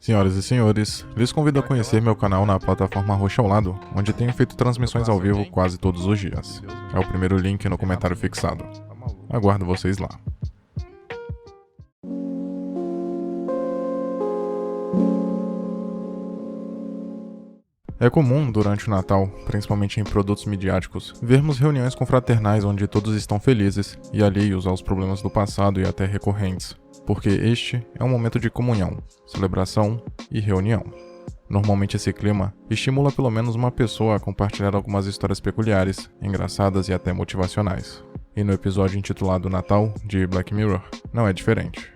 Senhoras e senhores, lhes convido a conhecer meu canal na plataforma Roxa ao Lado, onde tenho feito transmissões ao vivo quase todos os dias. É o primeiro link no comentário fixado. Aguardo vocês lá. É comum, durante o Natal, principalmente em produtos midiáticos, vermos reuniões confraternais onde todos estão felizes e alheios aos problemas do passado e até recorrentes, porque este é um momento de comunhão, celebração e reunião. Normalmente esse clima estimula pelo menos uma pessoa a compartilhar algumas histórias peculiares, engraçadas e até motivacionais. E no episódio intitulado Natal, de Black Mirror, não é diferente.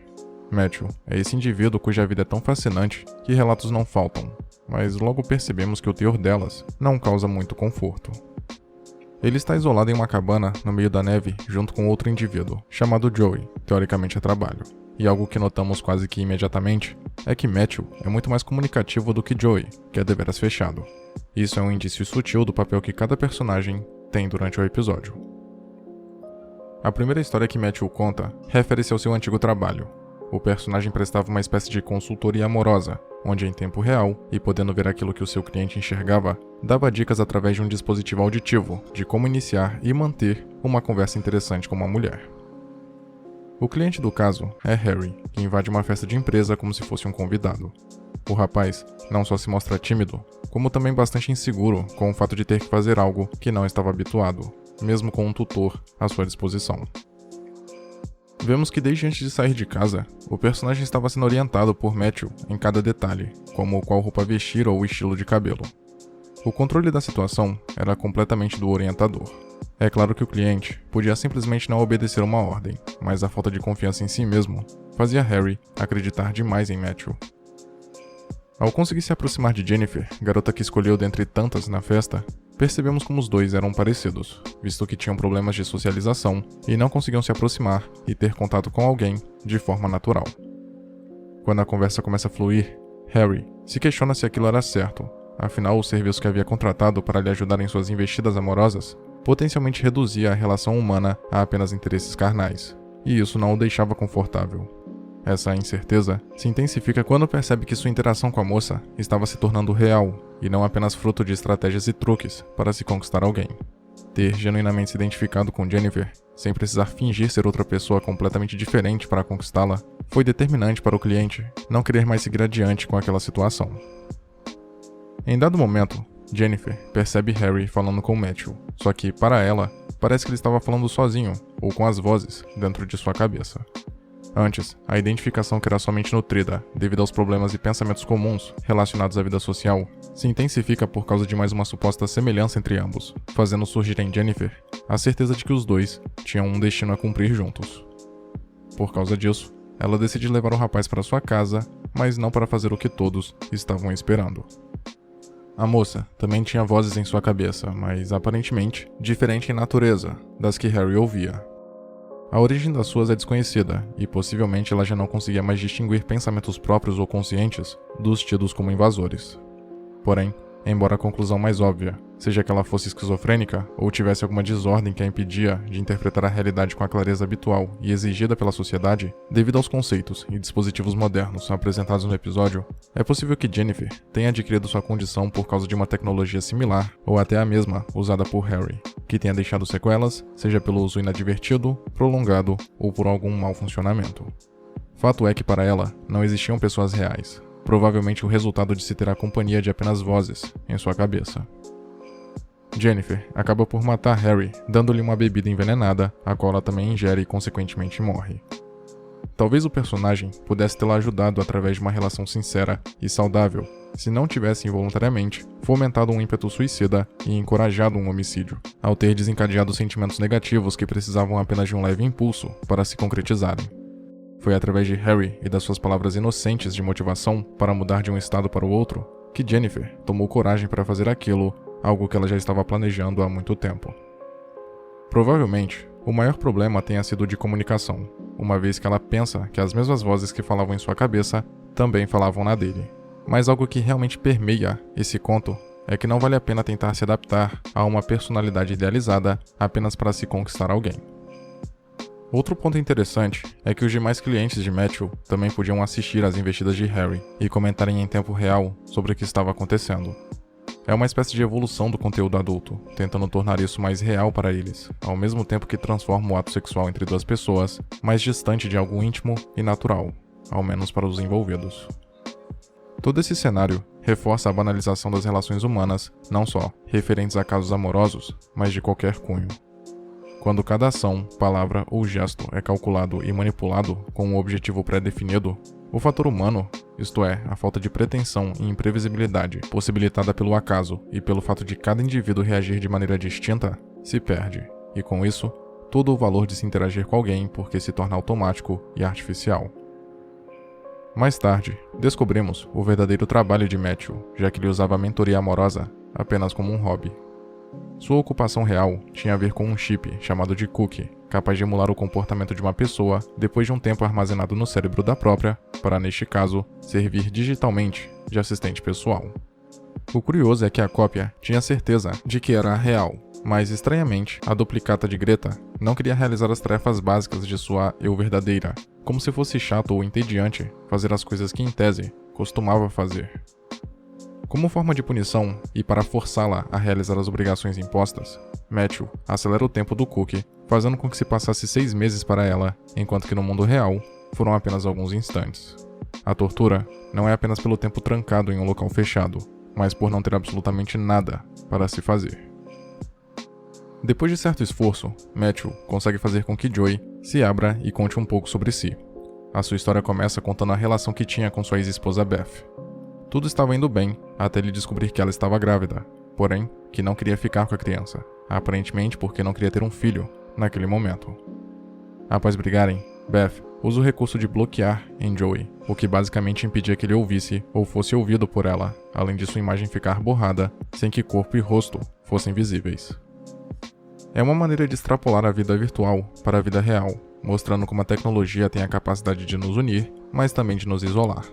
Matthew é esse indivíduo cuja vida é tão fascinante que relatos não faltam, mas logo percebemos que o teor delas não causa muito conforto. Ele está isolado em uma cabana no meio da neve junto com outro indivíduo, chamado Joey, teoricamente a trabalho. E algo que notamos quase que imediatamente é que Matthew é muito mais comunicativo do que Joey, que é deveras fechado. Isso é um indício sutil do papel que cada personagem tem durante o episódio. A primeira história que Matthew conta refere-se ao seu antigo trabalho. O personagem prestava uma espécie de consultoria amorosa, onde em tempo real, e podendo ver aquilo que o seu cliente enxergava, dava dicas através de um dispositivo auditivo de como iniciar e manter uma conversa interessante com uma mulher. O cliente do caso é Harry, que invade uma festa de empresa como se fosse um convidado. O rapaz não só se mostra tímido, como também bastante inseguro com o fato de ter que fazer algo que não estava habituado, mesmo com um tutor à sua disposição. Vemos que desde antes de sair de casa, o personagem estava sendo orientado por Matthew em cada detalhe, como qual roupa vestir ou o estilo de cabelo. O controle da situação era completamente do orientador. É claro que o cliente podia simplesmente não obedecer uma ordem, mas a falta de confiança em si mesmo fazia Harry acreditar demais em Matthew. Ao conseguir se aproximar de Jennifer, garota que escolheu dentre tantas na festa, percebemos como os dois eram parecidos, visto que tinham problemas de socialização e não conseguiam se aproximar e ter contato com alguém de forma natural. Quando a conversa começa a fluir, Harry se questiona se aquilo era certo, afinal o serviço que havia contratado para lhe ajudar em suas investidas amorosas potencialmente reduzia a relação humana a apenas interesses carnais, e isso não o deixava confortável. Essa incerteza se intensifica quando percebe que sua interação com a moça estava se tornando real e não apenas fruto de estratégias e truques para se conquistar alguém. Ter genuinamente se identificado com Jennifer, sem precisar fingir ser outra pessoa completamente diferente para conquistá-la, foi determinante para o cliente não querer mais seguir adiante com aquela situação. Em dado momento, Jennifer percebe Harry falando com Matthew, só que, para ela, parece que ele estava falando sozinho ou com as vozes dentro de sua cabeça. Antes, a identificação que era somente nutrida devido aos problemas e pensamentos comuns relacionados à vida social, se intensifica por causa de mais uma suposta semelhança entre ambos, fazendo surgir em Jennifer a certeza de que os dois tinham um destino a cumprir juntos. Por causa disso, ela decide levar o rapaz para sua casa, mas não para fazer o que todos estavam esperando. A moça também tinha vozes em sua cabeça, mas aparentemente diferente em natureza das que Harry ouvia. A origem das suas é desconhecida, e possivelmente ela já não conseguia mais distinguir pensamentos próprios ou conscientes dos tidos como invasores. Porém, embora a conclusão mais óbvia seja que ela fosse esquizofrênica ou tivesse alguma desordem que a impedia de interpretar a realidade com a clareza habitual e exigida pela sociedade, devido aos conceitos e dispositivos modernos apresentados no episódio, é possível que Jennifer tenha adquirido sua condição por causa de uma tecnologia similar ou até a mesma usada por Harry, que tenha deixado sequelas, seja pelo uso inadvertido, prolongado ou por algum mau funcionamento. Fato é que para ela não existiam pessoas reais, provavelmente o resultado de se ter a companhia de apenas vozes em sua cabeça. Jennifer acaba por matar Harry, dando-lhe uma bebida envenenada, a qual ela também ingere e consequentemente morre. Talvez o personagem pudesse tê-la ajudado através de uma relação sincera e saudável, se não tivesse involuntariamente fomentado um ímpeto suicida e encorajado um homicídio, ao ter desencadeado sentimentos negativos que precisavam apenas de um leve impulso para se concretizarem. Foi através de Harry e das suas palavras inocentes de motivação para mudar de um estado para o outro que Jennifer tomou coragem para fazer aquilo, algo que ela já estava planejando há muito tempo. Provavelmente, o maior problema tenha sido de comunicação, uma vez que ela pensa que as mesmas vozes que falavam em sua cabeça também falavam na dele. Mas algo que realmente permeia esse conto é que não vale a pena tentar se adaptar a uma personalidade idealizada apenas para se conquistar alguém. Outro ponto interessante é que os demais clientes de Matthew também podiam assistir às investidas de Harry e comentarem em tempo real sobre o que estava acontecendo. É uma espécie de evolução do conteúdo adulto, tentando tornar isso mais real para eles, ao mesmo tempo que transforma o ato sexual entre duas pessoas mais distante de algo íntimo e natural, ao menos para os envolvidos. Todo esse cenário reforça a banalização das relações humanas, não só referentes a casos amorosos, mas de qualquer cunho. Quando cada ação, palavra ou gesto é calculado e manipulado com um objetivo pré-definido, o fator humano, isto é, a falta de pretensão e imprevisibilidade possibilitada pelo acaso e pelo fato de cada indivíduo reagir de maneira distinta, se perde, e com isso, todo o valor de se interagir com alguém porque se torna automático e artificial. Mais tarde, descobrimos o verdadeiro trabalho de Matthew, já que ele usava a mentoria amorosa apenas como um hobby. Sua ocupação real tinha a ver com um chip chamado de cookie, capaz de emular o comportamento de uma pessoa depois de um tempo armazenado no cérebro da própria, para, neste caso, servir digitalmente de assistente pessoal. O curioso é que a cópia tinha certeza de que era real, mas, estranhamente, a duplicata de Greta não queria realizar as tarefas básicas de sua eu verdadeira, como se fosse chato ou entediante fazer as coisas que, em tese, costumava fazer. Como forma de punição e para forçá-la a realizar as obrigações impostas, Matthew acelera o tempo do cookie, fazendo com que se passasse 6 meses para ela, enquanto que no mundo real foram apenas alguns instantes. A tortura não é apenas pelo tempo trancado em um local fechado, mas por não ter absolutamente nada para se fazer. Depois de certo esforço, Matthew consegue fazer com que Joey se abra e conte um pouco sobre si. A sua história começa contando a relação que tinha com sua ex-esposa Beth. Tudo estava indo bem, até ele descobrir que ela estava grávida, porém, que não queria ficar com a criança, aparentemente porque não queria ter um filho, naquele momento. Após brigarem, Beth usa o recurso de bloquear em Joey, o que basicamente impedia que ele ouvisse ou fosse ouvido por ela, além de sua imagem ficar borrada, sem que corpo e rosto fossem visíveis. É uma maneira de extrapolar a vida virtual para a vida real, mostrando como a tecnologia tem a capacidade de nos unir, mas também de nos isolar.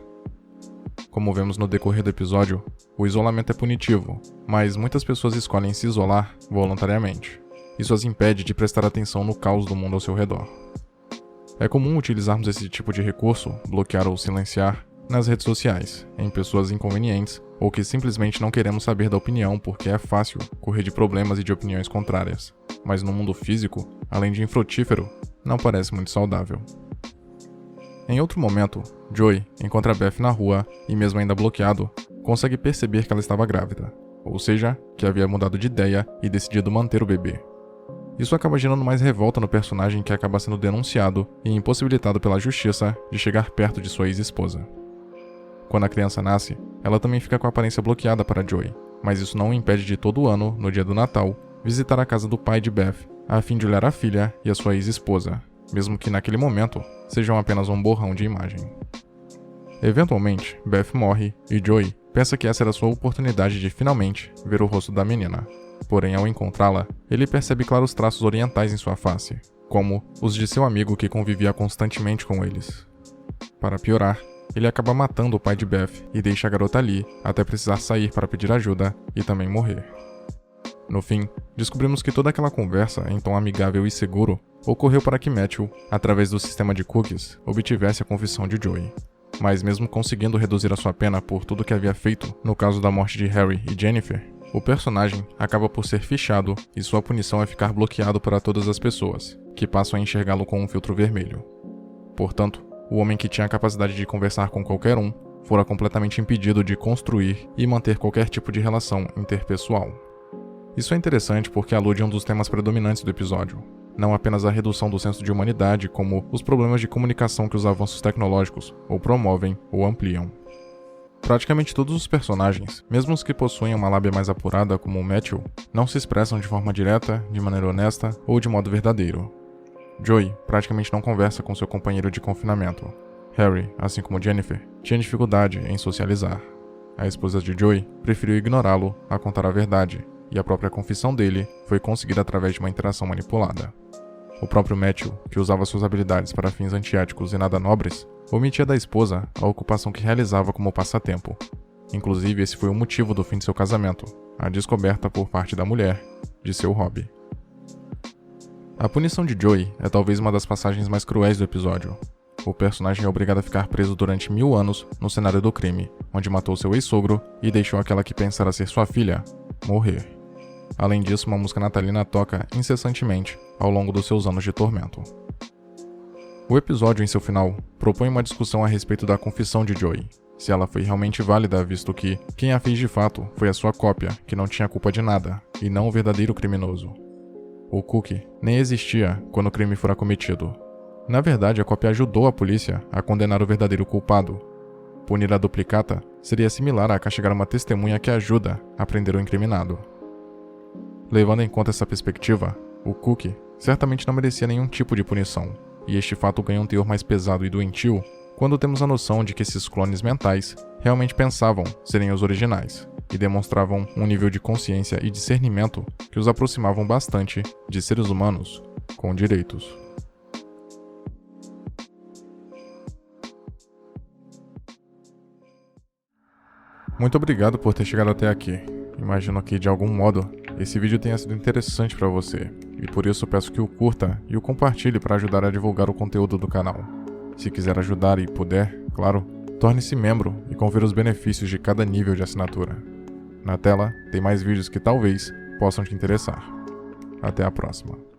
Como vemos no decorrer do episódio, o isolamento é punitivo, mas muitas pessoas escolhem se isolar voluntariamente. Isso as impede de prestar atenção no caos do mundo ao seu redor. É comum utilizarmos esse tipo de recurso, bloquear ou silenciar, nas redes sociais, em pessoas inconvenientes ou que simplesmente não queremos saber da opinião porque é fácil correr de problemas e de opiniões contrárias. Mas no mundo físico, além de infrutífero, não parece muito saudável. Em outro momento, Joey encontra Beth na rua e, mesmo ainda bloqueado, consegue perceber que ela estava grávida, ou seja, que havia mudado de ideia e decidido manter o bebê. Isso acaba gerando mais revolta no personagem, que acaba sendo denunciado e impossibilitado pela justiça de chegar perto de sua ex-esposa. Quando a criança nasce, ela também fica com a aparência bloqueada para Joey, mas isso não o impede de todo ano, no dia do Natal, visitar a casa do pai de Beth, a fim de olhar a filha e a sua ex-esposa, mesmo que naquele momento sejam apenas um borrão de imagem. Eventualmente, Beth morre e Joey pensa que essa era sua oportunidade de finalmente ver o rosto da menina. Porém, ao encontrá-la, ele percebe claros traços orientais em sua face, como os de seu amigo que convivia constantemente com eles. Para piorar, ele acaba matando o pai de Beth e deixa a garota ali até precisar sair para pedir ajuda e também morrer. No fim, descobrimos que toda aquela conversa, em tom amigável e seguro, ocorreu para que Matthew, através do sistema de cookies, obtivesse a confissão de Joey. Mas mesmo conseguindo reduzir a sua pena por tudo que havia feito no caso da morte de Harry e Jennifer, o personagem acaba por ser fichado e sua punição é ficar bloqueado para todas as pessoas, que passam a enxergá-lo com um filtro vermelho. Portanto, o homem que tinha a capacidade de conversar com qualquer um, fora completamente impedido de construir e manter qualquer tipo de relação interpessoal. Isso é interessante porque alude a um dos temas predominantes do episódio, não apenas a redução do senso de humanidade, como os problemas de comunicação que os avanços tecnológicos ou promovem ou ampliam. Praticamente todos os personagens, mesmo os que possuem uma lábia mais apurada como o Matthew, não se expressam de forma direta, de maneira honesta ou de modo verdadeiro. Joey praticamente não conversa com seu companheiro de confinamento. Harry, assim como Jennifer, tinha dificuldade em socializar. A esposa de Joey preferiu ignorá-lo a contar a verdade, e a própria confissão dele foi conseguida através de uma interação manipulada. O próprio Matthew, que usava suas habilidades para fins antiéticos e nada nobres, omitia da esposa a ocupação que realizava como passatempo. Inclusive, esse foi o motivo do fim de seu casamento, a descoberta por parte da mulher de seu hobby. A punição de Joey é talvez uma das passagens mais cruéis do episódio. O personagem é obrigado a ficar preso durante 1000 anos no cenário do crime, onde matou seu ex-sogro e deixou aquela que pensara ser sua filha morrer. Além disso, uma música natalina toca incessantemente ao longo dos seus anos de tormento. O episódio, em seu final, propõe uma discussão a respeito da confissão de Joey, se ela foi realmente válida, visto que quem a fez de fato foi a sua cópia, que não tinha culpa de nada, e não o verdadeiro criminoso. O Cookie nem existia quando o crime fora cometido. Na verdade, a cópia ajudou a polícia a condenar o verdadeiro culpado. Punir a duplicata seria similar a castigar uma testemunha que ajuda a prender o incriminado. Levando em conta essa perspectiva, o Cookie certamente não merecia nenhum tipo de punição, e este fato ganha um teor mais pesado e doentio quando temos a noção de que esses clones mentais realmente pensavam serem os originais, e demonstravam um nível de consciência e discernimento que os aproximavam bastante de seres humanos com direitos. Muito obrigado por ter chegado até aqui. Imagino que, de algum modo, esse vídeo tenha sido interessante para você, e por isso peço que o curta e o compartilhe para ajudar a divulgar o conteúdo do canal. Se quiser ajudar e puder, claro, torne-se membro e confira os benefícios de cada nível de assinatura. Na tela, tem mais vídeos que talvez possam te interessar. Até a próxima.